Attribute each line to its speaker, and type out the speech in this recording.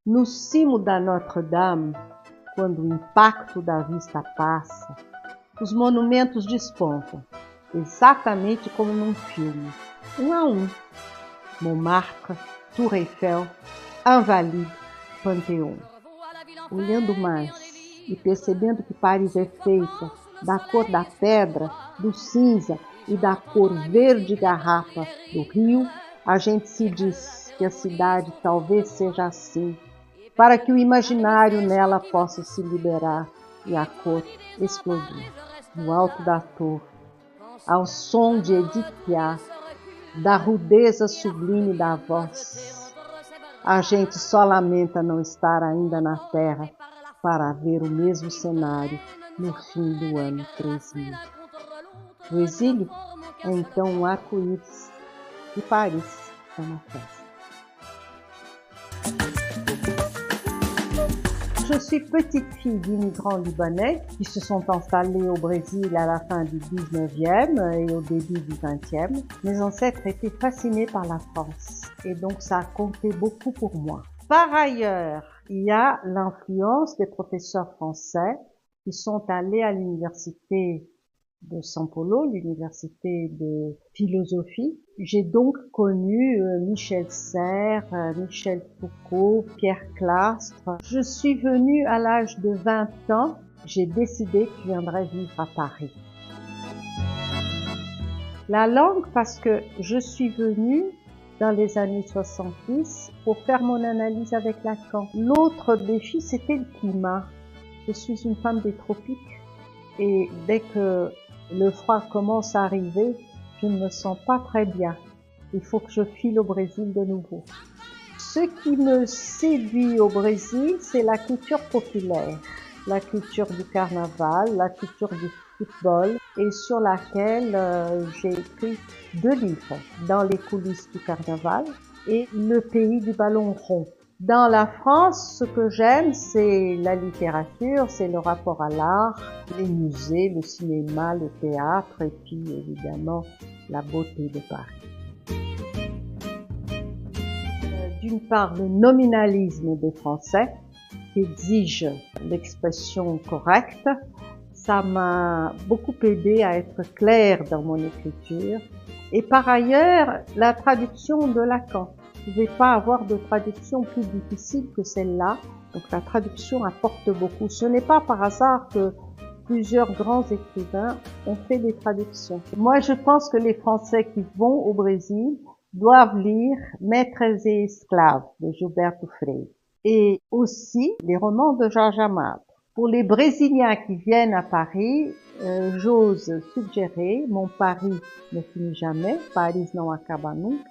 Speaker 1: No cimo da Notre-Dame, quando o impacto da vista passa, os monumentos despontam, exatamente como num filme, um a um. Montmartre, Tour Eiffel, Invalides, Panthéon. Olhando mais e percebendo que Paris é feita da cor da pedra, do cinza e da cor verde garrafa do rio, a gente se diz que a cidade talvez seja assim, para que o imaginário nela possa se liberar e a cor explodir. No alto da torre, ao som de Edith Piaf, da rudeza sublime da voz, a gente só lamenta não estar ainda na Terra para ver o mesmo cenário no fim do ano 3000. O exílio é então um arco-íris e Paris é uma festa. Je suis petite fille d'immigrants libanais qui se sont installés au Brésil à la fin du 19e et au début du 20e. Mes ancêtres étaient fascinés par la France et donc ça a compté beaucoup pour moi. Par ailleurs, il y a l'influence des professeurs français qui sont allés à l'université de São Paulo, l'université de philosophie. J'ai donc connu Michel Serres, Michel Foucault, Pierre Clastres. Je suis venue à l'âge de 20 ans, j'ai décidé que je viendrais vivre à Paris. La langue parce que je suis venue dans les années 70 pour faire mon analyse avec Lacan. L'autre défi, c'était le climat. Je suis une femme des tropiques et dès que le froid commence à arriver, je ne me sens pas très bien. Il faut que je file au Brésil de nouveau. Ce qui me séduit au Brésil, c'est la culture populaire, la culture du carnaval, la culture du football, et sur laquelle j'ai écrit 2 livres, Dans les coulisses du carnaval et Le pays du ballon rond. Dans la France, ce que j'aime, c'est la littérature, c'est le rapport à l'art, les musées, le cinéma, le théâtre et puis évidemment la beauté de Paris. D'une part, le nominalisme des Français qui exige l'expression correcte. Ça m'a beaucoup aidé à être claire dans mon écriture. Et par ailleurs, la traduction de Lacan. Je ne pouvais pas avoir de traduction plus difficile que celle-là. Donc la traduction apporte beaucoup. Ce n'est pas par hasard que plusieurs grands écrivains ont fait des traductions. Moi, je pense que les Français qui vont au Brésil doivent lire Maîtres et esclaves de Gilberto Freire et aussi les romans de Jorge Amado. Pour les Brésiliens qui viennent à Paris, j'ose suggérer Mon Paris ne finit jamais, Paris não acaba nunca,